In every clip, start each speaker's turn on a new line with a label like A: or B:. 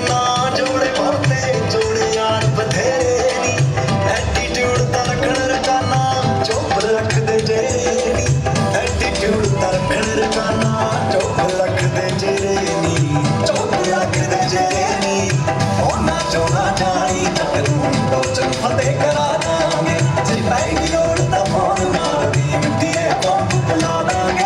A: ना जोड़े मरते जोड़े यार बथेरे नी एटीट्यूड दा रखण रकाना चुप रख दे जेरे नी एटीट्यूड दा रखण रकाना चुप रख दे जेरे नी चुप रख दे जेरे नी ओ ना चोना जानी टकरू तो चल फतेह करा दांगे जे पैगी लोड़ दा फोन मार दी मिट्टीए पंप बुला दांगे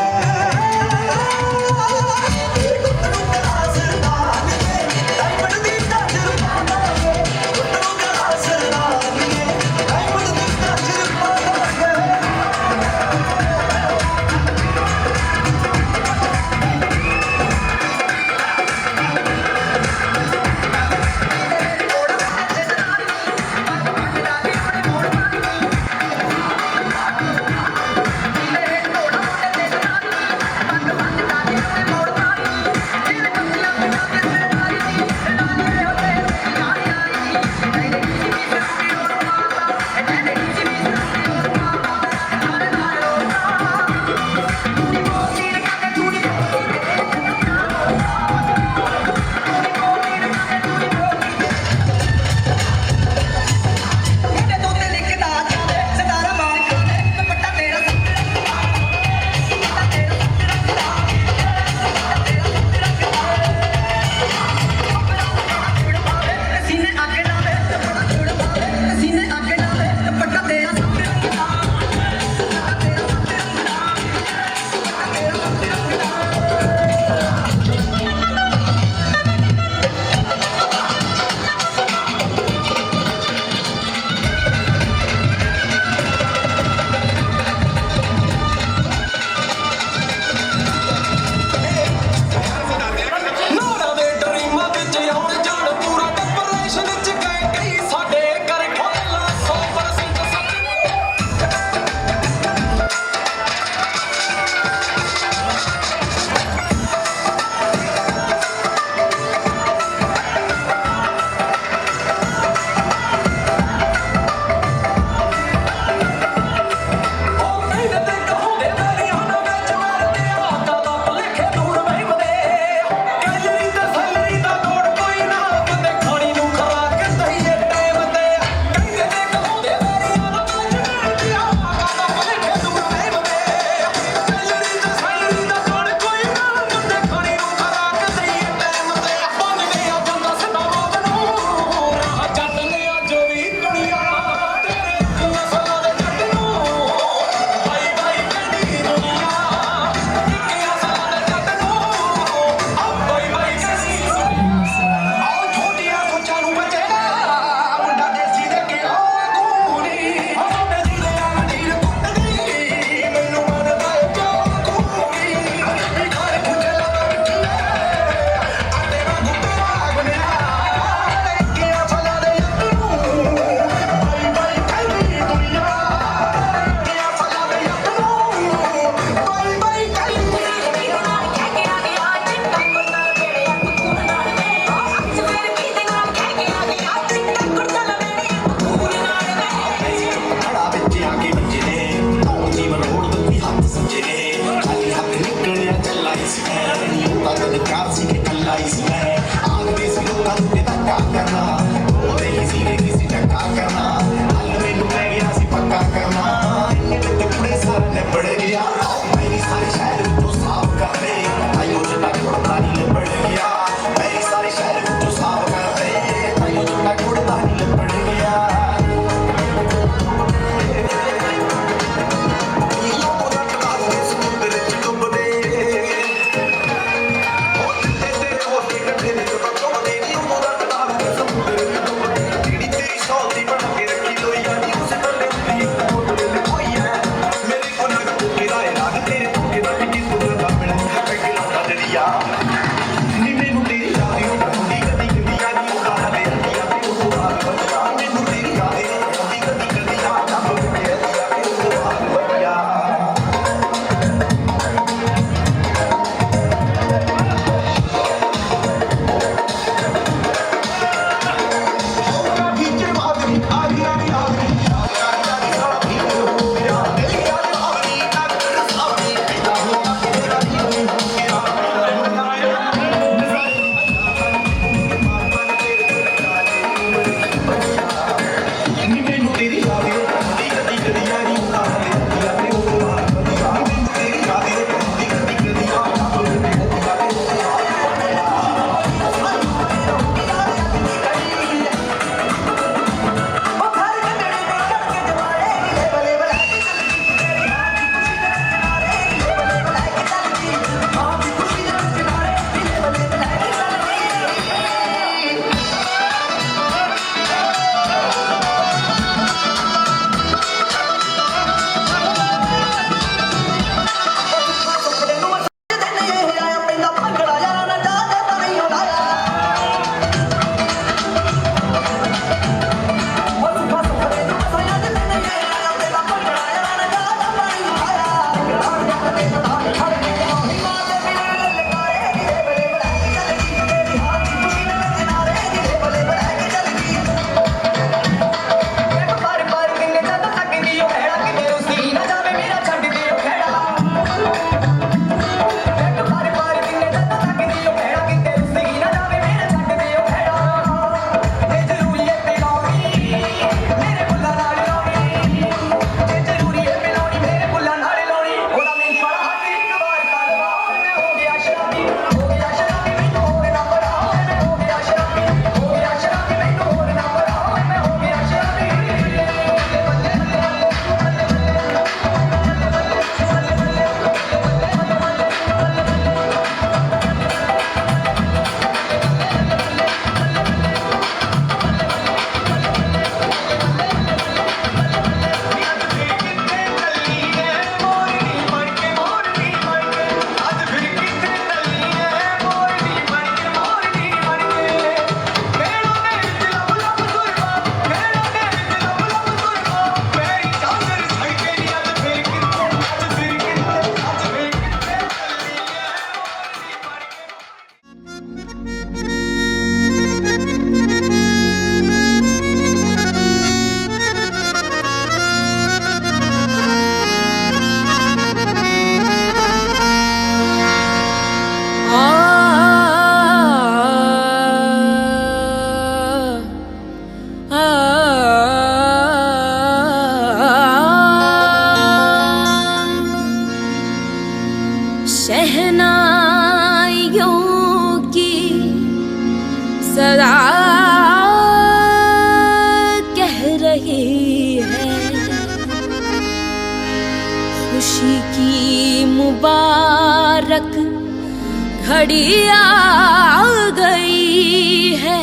B: घड़ी आ गई है,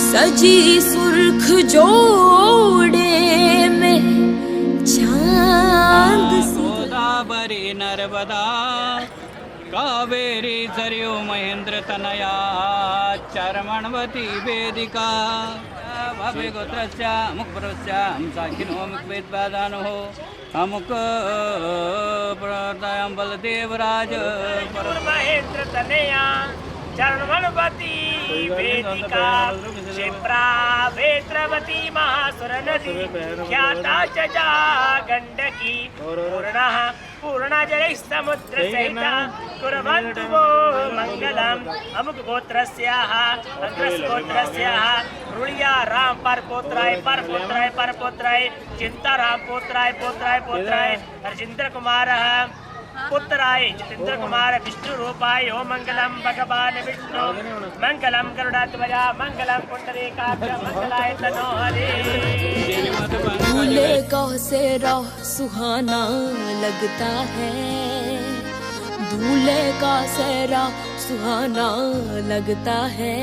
B: सजी सुर्ख जोड़े में चांद सी।
C: गोदावरी नर्मदा कावेरी सरयू महेंद्र तनया चर्मणवती वेदिका भवे गोत्रस्य मुखपुरस्य हंसाखिनो मुखवेदपादानो अमुक प्रदायं बलदेवराज
D: महेंद्र तनया चरणवती वेदिका क्षिप्रा वेत्रवती महासुर नदी ख्याता चजा गंडकी पूर्णः पूर्णजलैः समुद्र सहिता कुर्वन्तु वो मंगलम् अमुक गोत्रस्याः अग्रस गोत्रस्याः रुणिया राम परपुत्राय चिंता राम पुत्राय हरजिंद्र कुमारः पुत्राय जितेंद्र कुमार विष्णु रूपाय ओम मंगलम भगवान विष्णु मंगलम गरुड़ध्वजा मंगलम पुंडरीकाक्ष मंगलाय तनो हरे।
B: दूल्हे का सेहरा सुहाना लगता है, दूल्हे का सेहरा सुहाना लगता है,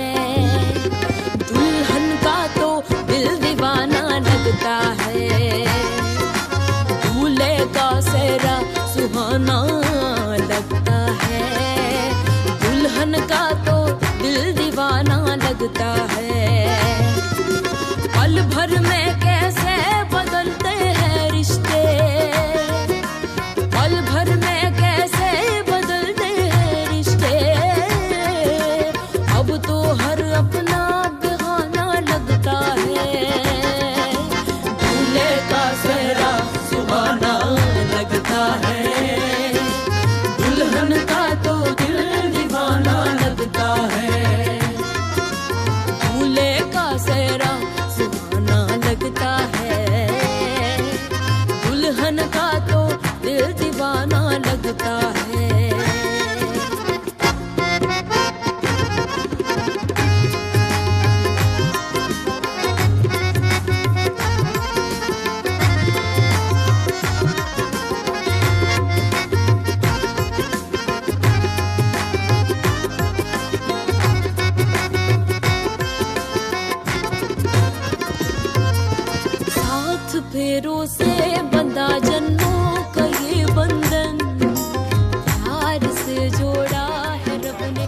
B: दुल्हन का तो दिल दीवाना लगता है, दूल्हे का सेहरा सुहाना लगता है, दुल्हन का तो दिल दीवाना लगता है। पल भर में कैसे बदलते हैं रिश्ते, पल भर में कैसे बदलते हैं रिश्ते, अब तो हर अपना बहाना लगता है, दूल्हे का सेहरा सुहाना लगता है, दुल्हन का तो दिल दीवाना लगता है, दूल्हे का सेहरा सुहाना लगता है, दुल्हन का तो दिल दीवाना लगता है। फेरों से बंधा जन्मों का ये बंधन, प्यार से जोड़ा है रब ने।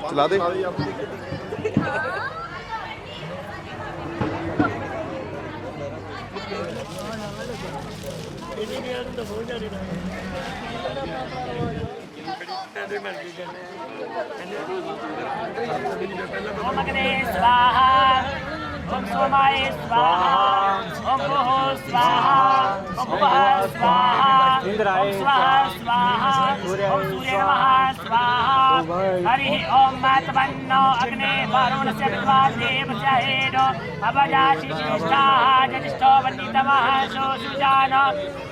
E: चला दे
D: ओम अग्ने स्वाहा ओम सोमाय स्वाहा ओम भुः स्वाहा ओम भुवः स्वाहा ओम स्वाहा स्वाहा ओम सूर्य नमः स्वाहा हरि ओम मतवन्नो अग्ने वरुणस्य विद्वा देवस्य हेनो अवजाशिष्टाः जनिष्ठो वन्दितमः सोऽसुजान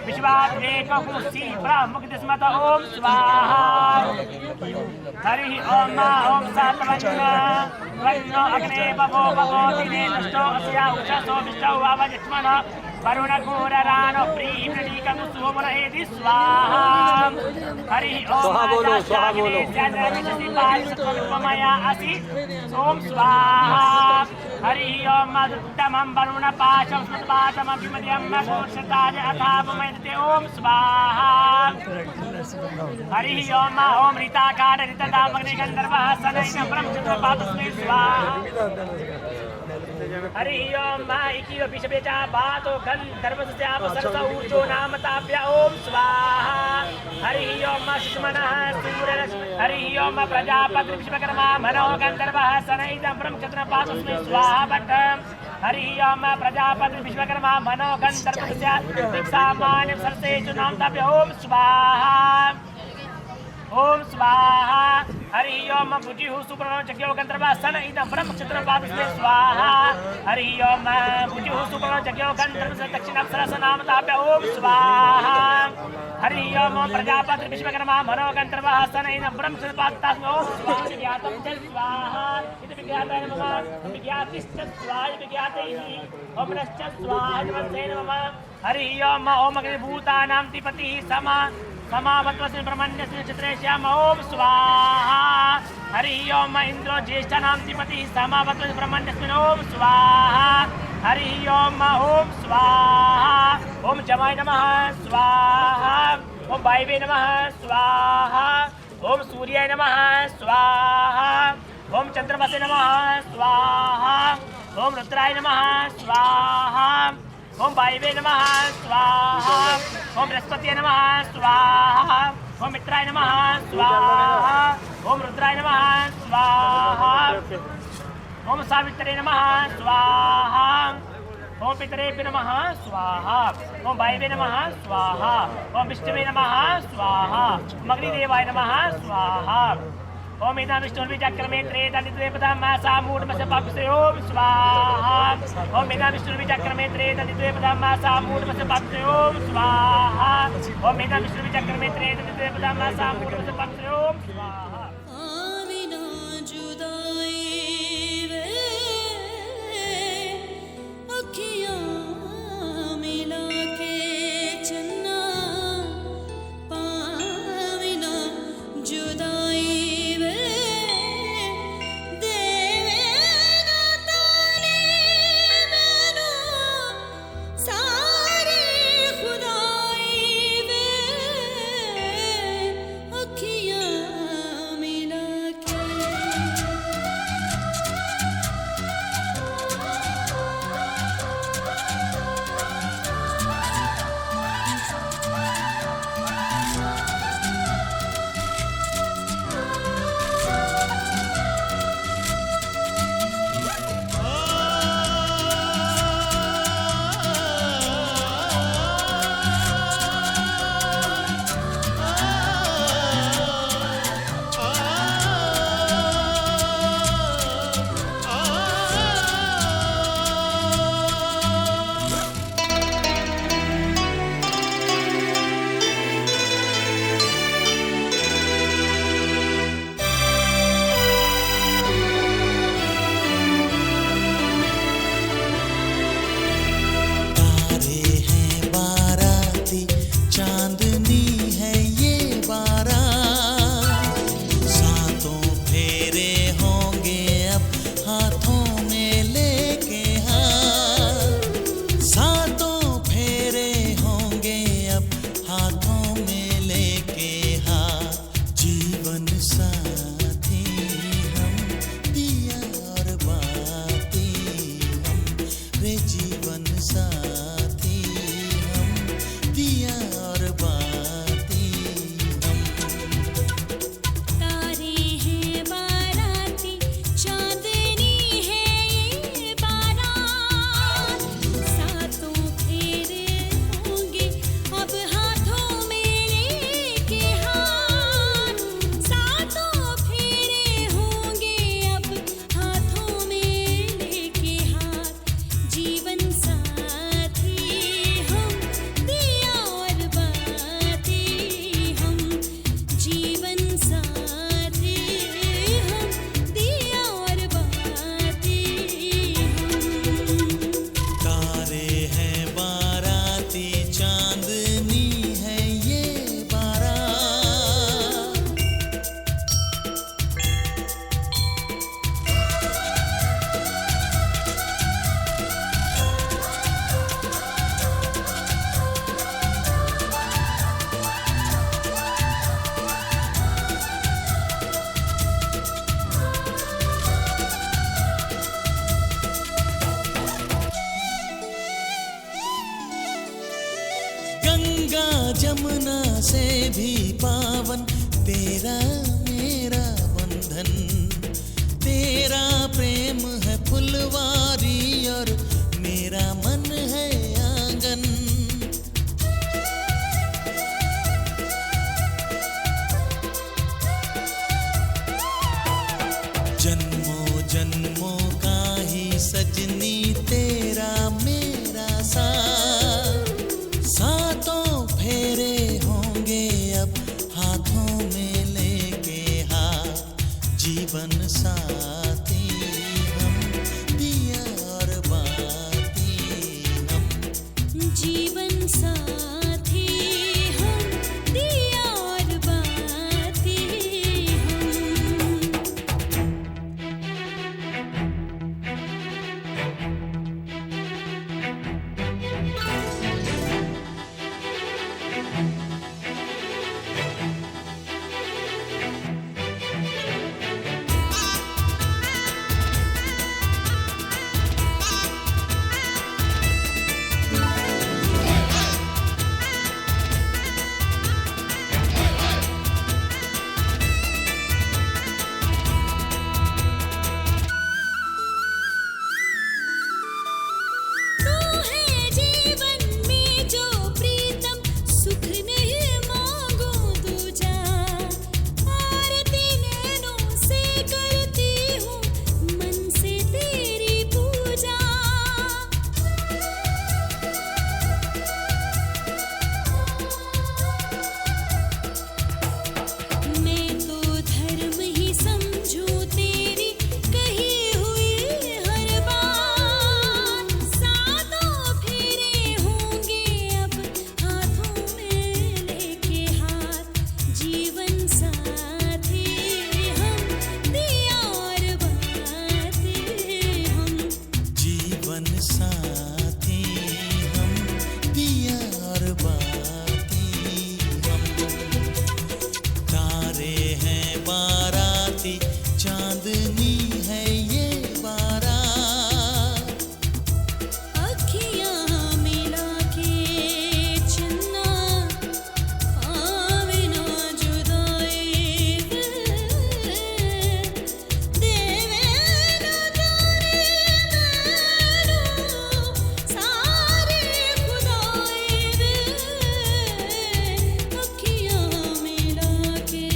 D: विश्वात्रेककुशी ब्रह्ममुखदिस्मत ओम स्वाहा हरि ओम ओम सत्वन्नो अग्ने बभो बभो दिने नष्टो अस्या उषसो विष्टौ अवजिष्मन वरुणघोररानो प्रीणीकं सोमरहेदि स्वाहा हरि ओम स्वाहा बोलो मया असि ओम स्वाहा हरि ओम उत्तमं वरुणपाशं स्मृतपाशमभिमद्यं घोषताज अथावमैते ओम स्वाहा हरि ओम ओम ऋताकार ऋतदामग्निगन्धर्वः सनैनं ब्रह्मचन्द्रपादस्मै स्वाहा हरि ओम मा इकी विषबेजा बातो गंधर्वस्य अपसरस ऊर्जो नाम ताभ्य ओम स्वाहा हरि ओम मा सुषमनः सूर्य हरि ओम प्रजापति विश्वकर्मा मनो गंधर्वः सनैदं ब्रह्मक्षत्र पादस्मै स्वाहा भट्ट हरि ओम प्रजापति विश्वकर्मा मनो गंधर्वस्य दिक्सामान्य सरसेषु नाम ताभ्य ओम स्वाहा ओम स्वाहा हरि ओम भुजिहु सुप्रणो जज्ञो गंधर्व सन इदं ब्रह्मक्षत्र पादस्मै स्वाहा हरि ओम भुजिहु सुप्रणो जज्ञो गंधर्व स दक्षिणाप्सरस नाम ताभ्य ओम स्वाहा हरि ओम प्रजापति विश्वकर्मा मनो गंधर्व सन इदं ब्रह्मक्षत्र पादस्मै ओम स्वाहा विज्ञातं च स्वाहा इति विज्ञाताय नमः विज्ञातिश्च स्वाहा विज्ञातैः ओम नश्च स्वाहा नमस्ते नमः हरि ओम ओम अग्निभूतानां तिपतिः समा समावत्वस्मिन् ब्रह्मण्यस्मिन् चित्रेश्याम ओम स्वाहा हरि ओम इंद्रो ज्येष्ठानां तिपतिः समावत्वस्मिन् ब्रह्मण्यस्मिन् ओम स्वाहा हरि ओम स्वाहा ओम जमाय नमः स्वाहा ओम वायवे नमः स्वाहा ओम सूर्याय नमः स्वाहा ओम चंद्रमसे नमः स्वाहा ओम रुद्राय नमः स्वाहा ओम वायवे नमः स्वाहा ओम बृहस्पतिये नमः स्वाहा ओम मित्राय नमः स्वाहा ओम रुद्राय नमः स्वाहा ओम सावित्रे नमः स्वाहा ओम पितरेभ्यो नमः स्वाहा ओम वायवे नमः स्वाहा ओम विष्णुवे नमः स्वाहा ओम अग्निदेवाय नमः स्वाहा ओम इदं विष्णुर्विचक्रमे त्रेदनिद्वेपदमासा मूढमस्य पापस्य ओम स्वाहा ओम इदं विष्णुर्विचक्रमे त्रेदनिद्वेपदमासा मूढमस्य पापस्य ओम स्वाहा ओम इदं विष्णुर्विचक्रमे त्रेदनिद्वेपदमासा मूढमस्य पापस्य ओम स्वाहा
B: आमिना जुदाई वे अखियां मिला के चन्ना पाविना जुदाई
E: से भी पावन तेरा मेरा बंधन। तेरा प्रेम है फुलवारी और मेरा मन है आंगन। जन्मों जन्मों का ही सजनी तेरा मेरा साथ। सातों फेरे होंगे अब हाथों में लेके हाथ। जीवन साथी हम दिया और बाती हम।
B: जीवन साथी हम दिया और बाती हम। तू है जीवन में जो प्रीतम सुख नहीं मांगो दूजा। आरती नैनों से करती हूँ मन से तेरी पूजा। मैं तो धर्म ही समझूं तेरी कही हुई हर बात। सातों फेरे होंगे अब हाथों में लेके हाथ। जीवन साथी हम दिया और बाती हम।
E: जीवन साथी हम दिया और बाती हम। तारे हैं बाराती चांदनी है ये बारात।
B: अखियाँ मिला के चन्ना आवे ना जुदाई देवे ना तारे नैनों सारे खुदाई अखियाँ मिला के।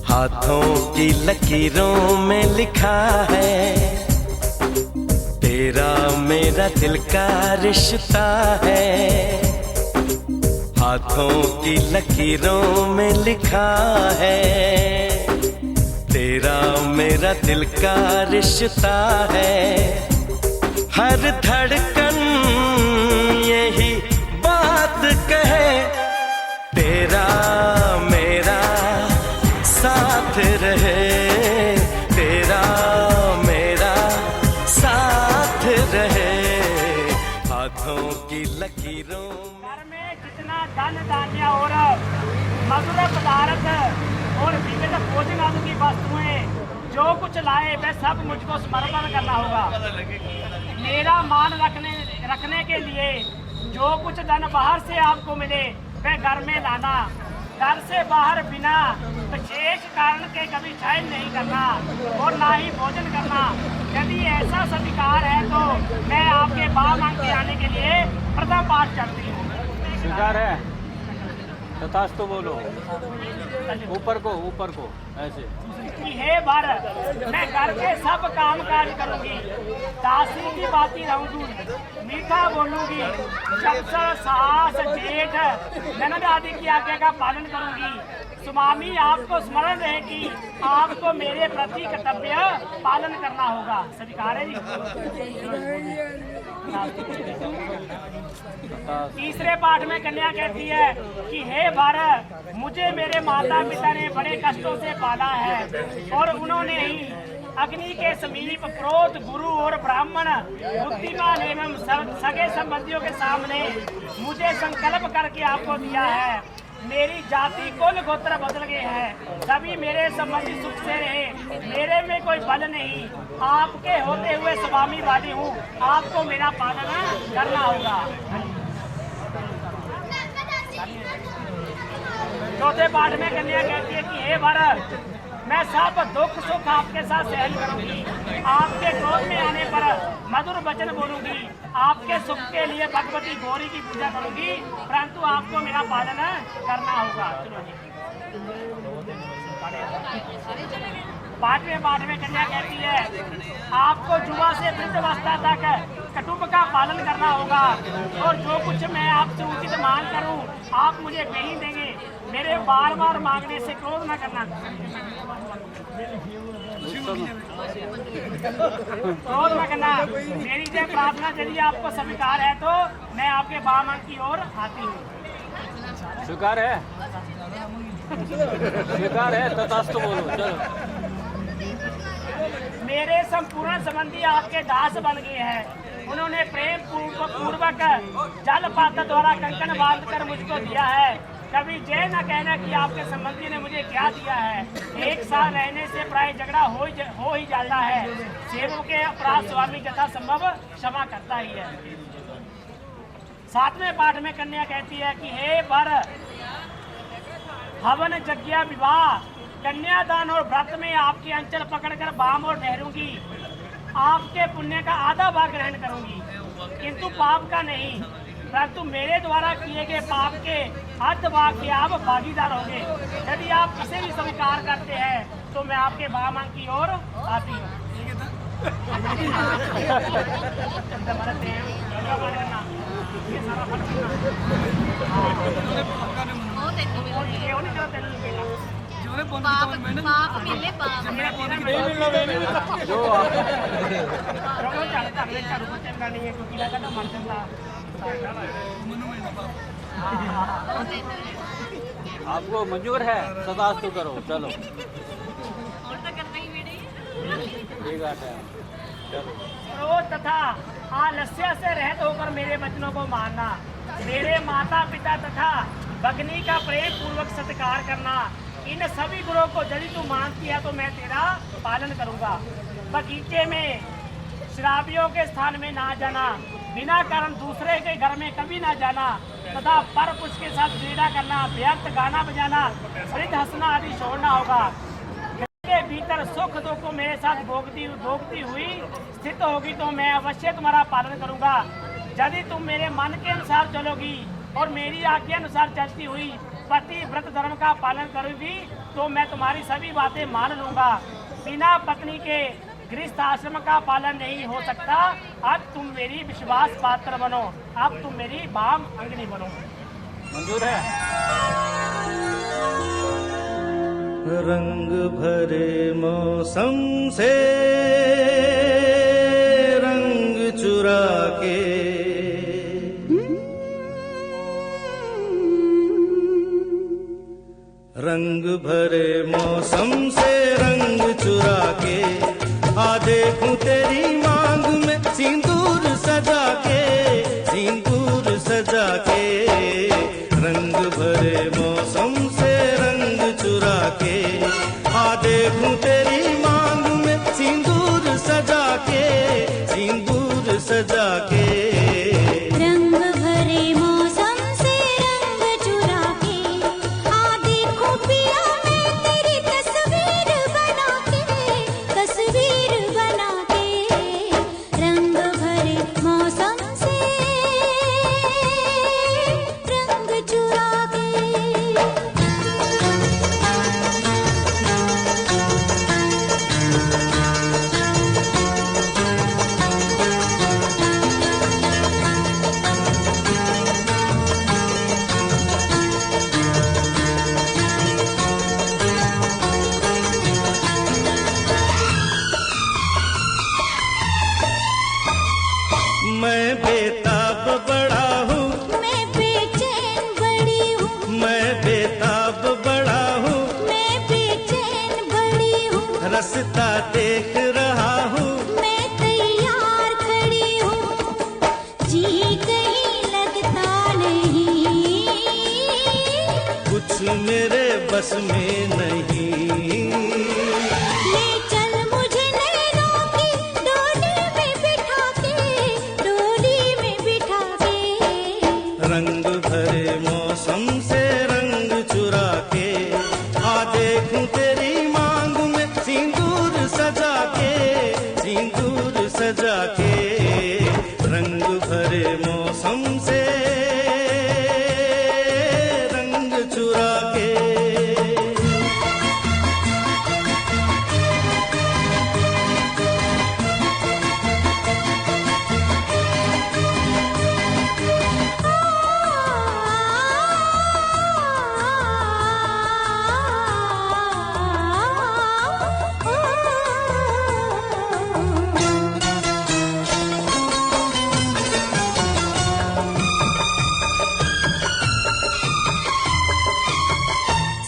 F: हाथों की लकीरों में लिखा है तेरा मेरा दिल का रिश्ता है। हाथों की लकीरों में लिखा है तेरा मेरा दिल का रिश्ता है। हर धड़कन यही बात कहे तेरा मेरा साथ रहे। तेरा मेरा साथ रहे हाथों की लकीरों में।
D: घर में जितना धन धान्य और मधुर पदार्थ और विविध भोजन आदि की वस्तुएं जो कुछ लाए वह सब मुझको समर्पण करना होगा। मेरा मान रखने के लिए जो कुछ धन बाहर से आपको मिले वह घर में लाना घर से बाहर बिना विशेष कारण के कभी शयन नहीं करना और ना ही भोजन करना। यदि ऐसा स्वीकार है तो मैं आपके बामांग के आने के लिए प्रथम पाठ चलती हूँ।
C: स्वीकार है? तथास्तु बोलो, ऊपर को ऐसे
D: कि हे वर, मैं घर के सब काम काज करूंगी, दासी की बाती रहूंगी, मीठा बोलूंगी, सबसे सास जेठ ननद आदि की आज्ञा का पालन करूंगी। स्वामी आपको स्मरण रहे कि आपको मेरे प्रति कर्तव्य पालन करना होगा। स्वीकार है जी? तीसरे पाठ में कन्या कहती है कि हे वर, मुझे मेरे माता पिता ने बड़े कष्टों से पाला है और उन्होंने ही अग्नि के समीप प्रोत गुरु और ब्राह्मण बुद्धिमान एवं सगे संबंधियों के सामने मुझे संकल्प करके आपको दिया है। मेरी जाति कुल गोत्र बदल गए हैं, सभी मेरे संबंधी सुख से रहे, मेरे में कोई बल नहीं। आपके होते हुए स्वामी वाली हूँ, आपको मेरा पालन करना होगा। चौथे पाठ में कन्या कहती है कि हे वर, मैं सब दुख सुख आपके साथ सहन करूंगी, आपके क्रोध में आने पर मधुर वचन बोलूंगी, आपके सुख के लिए भगवती गौरी की पूजा करूंगी, परंतु आपको मेरा पालन करना होगा। पाठवें पाठ में कन्या कहती है आपको जुआ से वृद्धावस्था तक कटुंब का पालन करना होगा और जो कुछ मैं आपसे उचित मांग करूं आप मुझे नहीं देंगे। मेरे बार बार मांगने से क्रोध न करना, क्रोध न करना। मेरी जय प्रार्थना यदि आपको स्वीकार है तो मैं आपके बामन की ओर आती हूँ।
C: स्वीकार है? स्वीकार है? तथास्तु बोलो, चलो।
D: मेरे संपूर्ण संबंधी आपके दास बन गए हैं। उन्होंने प्रेम पूर्वक जल पात्र द्वारा कंकण बांध कर मुझको दिया है। कभी जय न कहना कि आपके संबंधी ने मुझे क्या दिया है। एक साल रहने से प्राय झगड़ा हो ही जाता है। सेवक के अपराध स्वामी यथा संभव क्षमा करता ही है। सातवें पाठ में कन्या कहती है कि हे वर, हवन यज्ञ विवाह कन्यादान और व्रत में आपकी अंचल पकड़कर बाम और ठहरूंगी। आपके पुण्य का आधा भाग ग्रहण करूंगी, किंतु पाप का नहीं, परंतु मेरे द्वारा किए गए पाप के अर्ध भाग के आप भागीदार होंगे। यदि आप इसे भी स्वीकार करते हैं तो मैं आपके बामन की ओर आती हूँ।
C: आपको मंजूर है? तथास्तु करो, चलो। ठीक है, चलो।
D: क्रोध तथा आलस्य से रहित होकर मेरे वचनों को मानना, मेरे माता पिता तथा भगनी का प्रेम पूर्वक सत्कार करना। इन सभी गुणों को यदि तू मानती है तो मैं तेरा पालन करूंगा। बगीचे में शराबियों के स्थान में ना जाना, बिना कारण दूसरे के घर में कभी ना जाना तथा परपुरुष के साथ क्रीड़ा करना, व्यर्थ गाना बजाना, वृद्ध हंसना आदि छोड़ना होगा। के भीतर सुख दुख को मेरे साथ भोगती हुई स्थित होगी तो मैं अवश्य तुम्हारा पालन करूंगा। यदि तुम मेरे मन के अनुसार चलोगी और मेरी आज्ञा अनुसार चलती हुई पति व्रत धर्म का पालन करोगी तो मैं तुम्हारी सभी बातें मान लूंगा। बिना पत्नी के गृहस्थ आश्रम का पालन नहीं हो सकता। अब तुम मेरी विश्वास पात्र बनो, अब तुम मेरी बाम अंगनी बनो।
C: मंजूर है?
E: रंग भरे मौसम से रंग चुरा के रंग भरे मौसम से रंग चुरा के आ देखूं तेरी मांग में सिंदूर सजा के, सिंदूर सजा के। रंग भरे मौसम से रंग चुरा के आ देखूं तेरी मांग में सिंदूर सजा के, सिंदूर सजा के।
G: रंग भरे मौसम से रंग चुरा के आ
E: मेरे बस में नहीं।
B: ले चल मुझे नैनों की डोली में बिठा के, डोली में बिठा के।
E: रंग भरे मौसम से रंग चुरा के, आ देखूं तेरी मांग में सिंदूर सजा के, सिंदूर सजा के। रंग भरे मौसम से रंग चुरा के।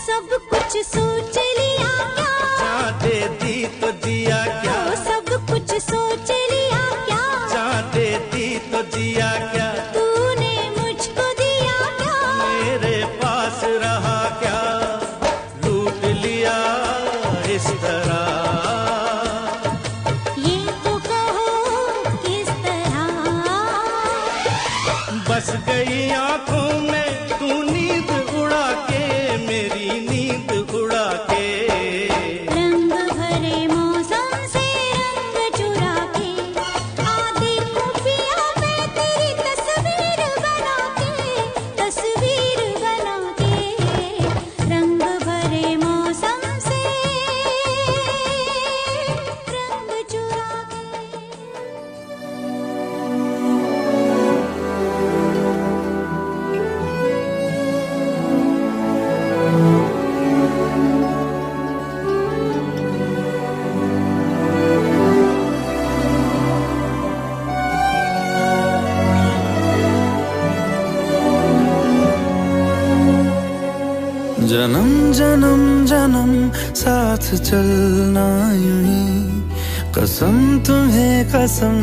B: सब कुछ सोच लिया क्या,
E: जहाँ देती तो दिया क्या,
B: ओ सब कुछ सोच लिया क्या,
E: जहाँ देती तो दिया क्या,
B: तूने मुझको दिया क्या,
E: मेरे पास रहा क्या, लूट लिया इस तरह।
B: ये तो कहो किस तरह।
E: बस गई आंखों में तू नींद उड़ा के, मेरी नींद उड़ा के।
B: रंग भरे मौसम से रंग चुरा के, आ देखूं पिया मैं तेरी तस्वीर बना के, तस्वीर बना के। रंग भरे मौसम से रंग चुरा के।
G: जन्म जन्म जन्म साथ चलना यूं ही, कसम तुम्हें कसम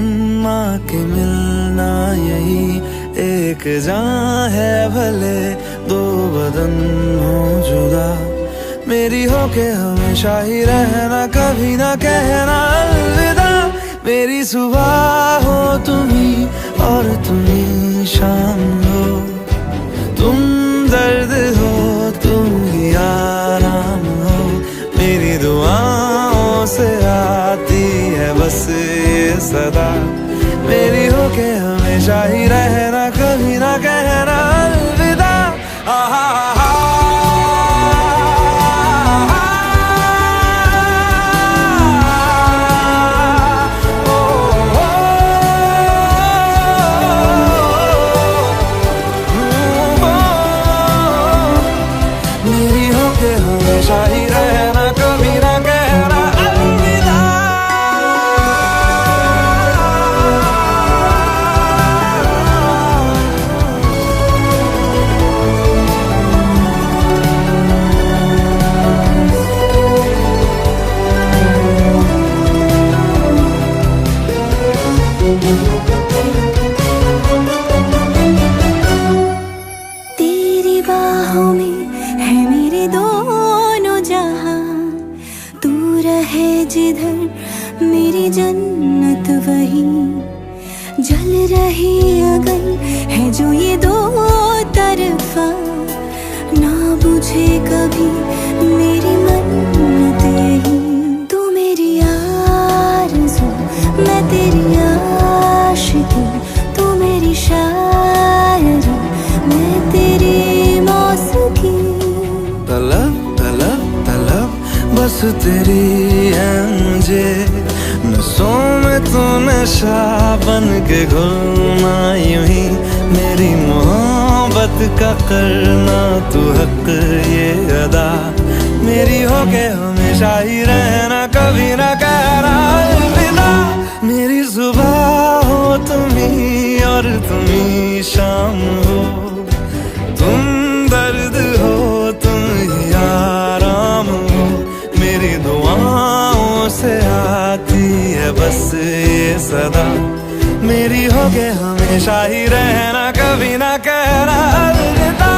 G: माँ के मिलना यही। एक जान है भले दो बदन हो जुदा, मेरी होके हमेशा ही रहना, कभी ना कहना अलविदा। मेरी सुबह हो तुम ही और तुम ही शाम हो, तुम दर्द हो तुम ही आराम हो। मेरी दुआओं से आती है बस ये सदा, मेरी होके हमेशा ही रहना, कभी ना कहना अलविदा। आहा मेरी होके हमेशा ही रहना, कभी ना कहना अलविदा।
B: तेरी बाहों में है मेरे दोनों जहां, तू रहे जिधर मेरी जन्नत वही। जल रही अगर है जो ये दो तरफा, ना बुझे कभी मेरी मन्नत यही। तू मेरी आरज़ू मैं तेरी आशिकी, तू मेरी शायरी मैं तेरी मौसीकी।
G: तलब तलब तलब बस तेरी है मुझे, नसों में तू नशा बन के घुलना यूं ही। मेरी मोहब्बत का करना तू हक ये अदा, मेरी होके हमेशा ही रहना, कभी ना कहना अलविदा। मेरी सुबह हो तुम ही और तुम ही शाम हो, तुम दर्द हो तुम ही आराम हो। मेरी दुआओं से आती है बस ये सदा, मेरी होके हमेशा ही रहना, कभी ना कहना अलविदा।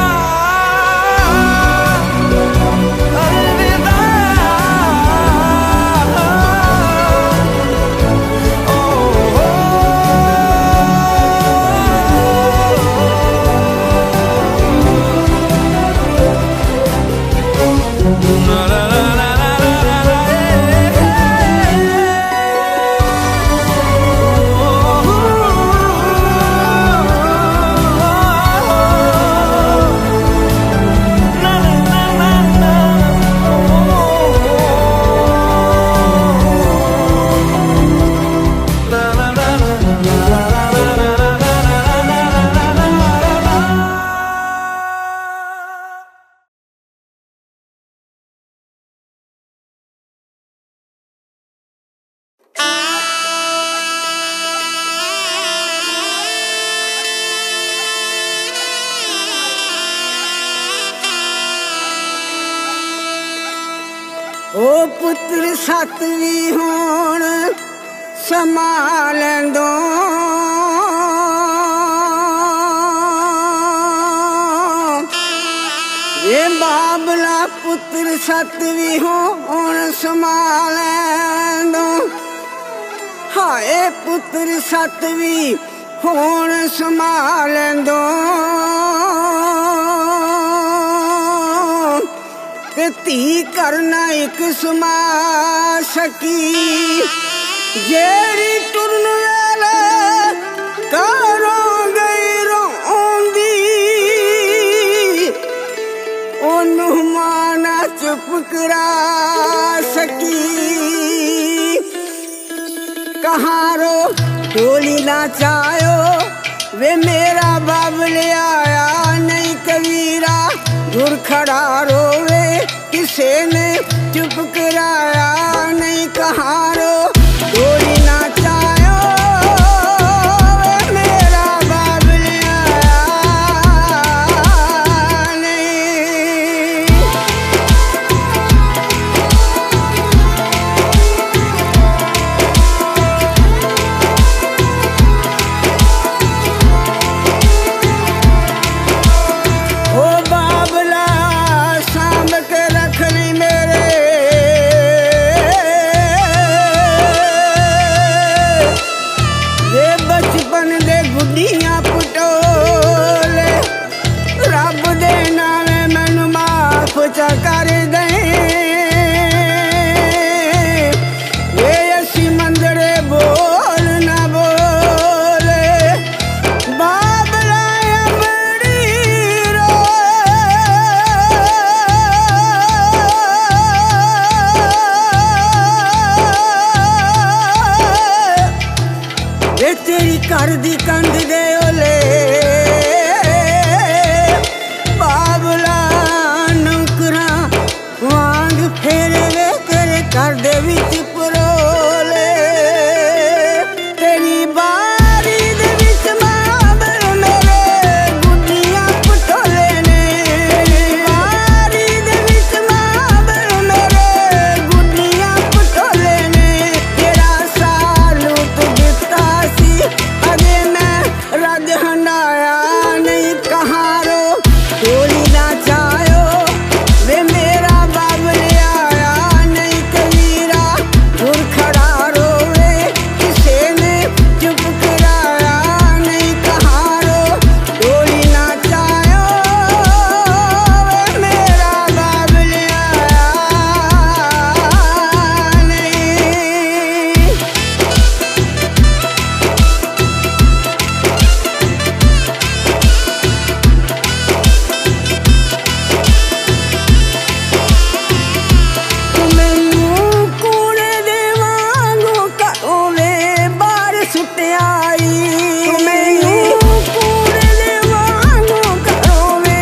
H: ओ पुत्र सतवी होण संभालंदो ये बाबला पुत्र सतवी होण संभालंदो हाय पुत्र सतवी होण संभालंदो ते धी करना एक समा सकी जेरी टुरन वेले करो गई रोंदी ओनू माना चुप करा सकी कहारो डोली ना चायो वे मेरा बाबले आया नहीं कबीरा दूर खड़ा रोवे किसे ने चुप कराया नहीं कहारो डोली ना चायो वे मेरा बाबले आया नहीं ओ बाबला सांभ के रख ली मेरे ये बचपन दे गुड्डियां पटोले रब दे नावे मैनू माफ चा कर दे ये असी मंदरे बोल ना बोले बाबला अमड़ी वे तेरी घर दी कंध दे ओले बाबला नौकरा वांग फेरे वे तेरे घर दे विच परोले तेरी बारी दे विच बाबल मेरे गुड्डियां पटोले ने बारी दे विच बाबल मेरे गुड्डियां पटोले ने तेरा सालू तू दिता सी अजे मैं रज हंडाया नहीं कहारो डोली ना चायो वे मेरा बाबले आया नहीं कबीरा दूर खड़ा रोवे किसे ने चुप कराया नहीं कहारो डोली ना चायो वे मेरा बाबले आया नहीं मैनू कूड़े दे वांगू घरों वे बाहर सुट्टियाई मैनू कूड़े दे वांगू घरों वे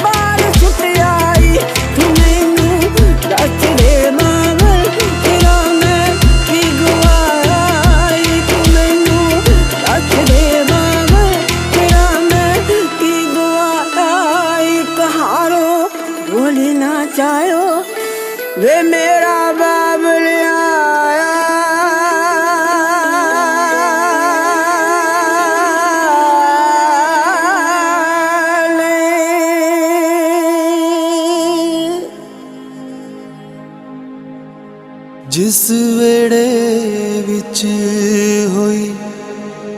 H: बाहर सुट्टियाई तू मैनू दस दे बाबल तेरा मैं की गवाई तू मैनू दस दे बाबल तेरा मैं की गवाई कहारो बोली ना चायो वे मेरा बाबल आया नहीं।
G: जिस वेड़े विच होई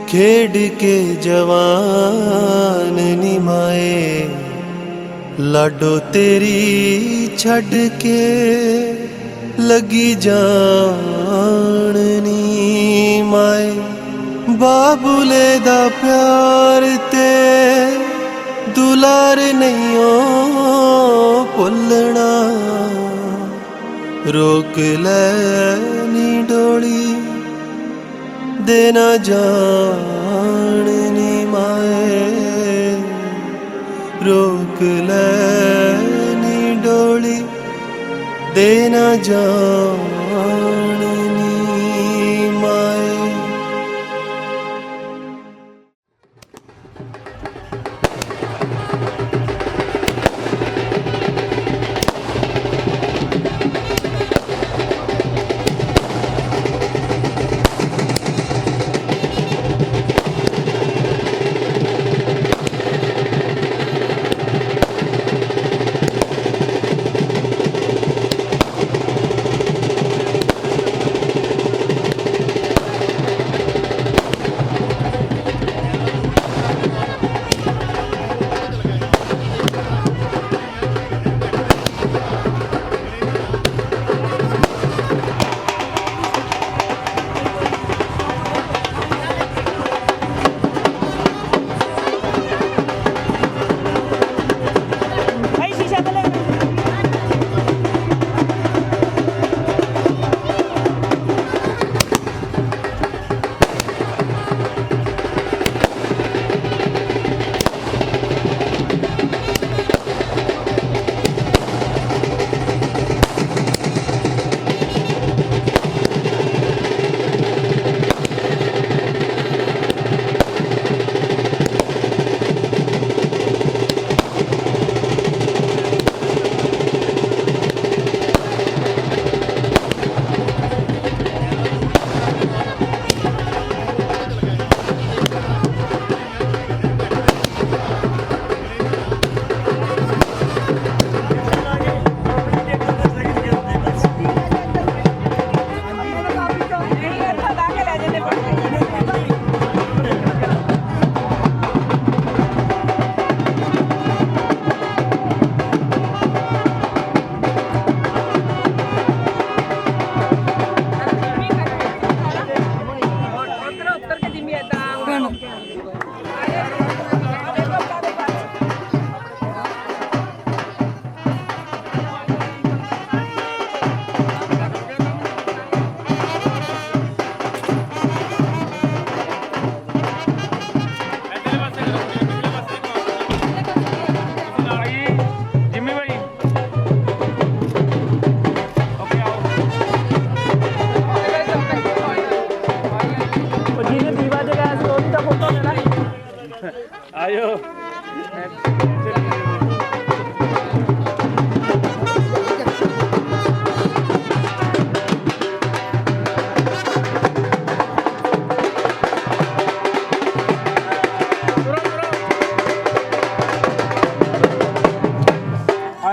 G: खेड के जवान निमाए लाडो तेरी छड़ के लगी जाननी माए बाबुले दा प्यार ते दुलार नहीं ओ भुलना रोक लैनी डोली देना जाननी माए रोक लैनी डोली देना जाननी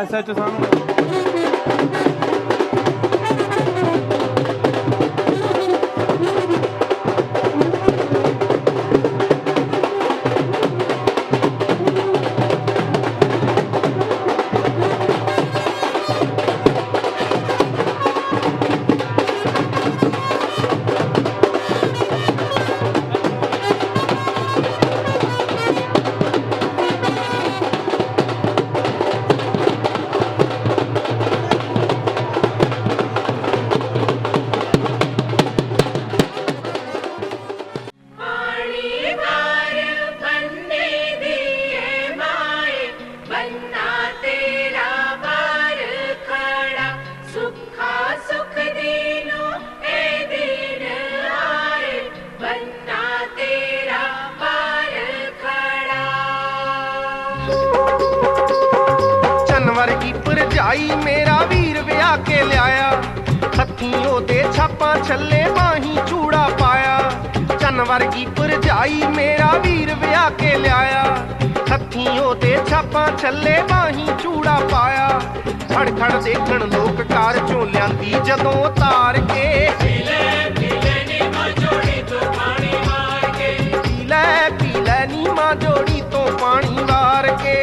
I: SH सानू
J: ਵਰਗੀ ਭਰਜਾਈ ਮੇਰਾ ਵੀਰ ਵਿਆਹ ਕੇ ਲਿਆਇਆ ਹੱਥੀਂ ਉਹਦੇ ਛਾਪਾਂ ਛੱਲੇ ਬਾਹੀਂ ਚੂੜਾ ਪਾਇਆ ਚੰਨ ਵਰਗੀ ਭਰਜਾਈ ਮੇਰਾ ਵੀਰ ਵਿਆਹ ਕੇ ਲਿਆਇਆ ਹੱਥੀਂ ਉਹਦੇ ਛਾਪਾਂ ਛੱਲੇ ਬਾਹੀਂ ਚੂੜਾ ਪਾਇਆ ਖੜ ਖੜ ਦੇਖਣ ਲੋਕ ਕਾਰ ਚੋਂ ਲਿਆਂਦੀ ਜਦੋਂ ਉਤਾਰ ਕੇ ਪੀਲੇ ਨੀ ਮਾਂ ਜੋੜੀ ਤੋਂ ਪਾਣੀ ਵਾਰ ਕੇ ਪੀਲੇ ਨੀ ਮਾਂ ਜੋੜੀ ਤੋਂ ਪਾਣੀ ਵਾਰ ਕੇ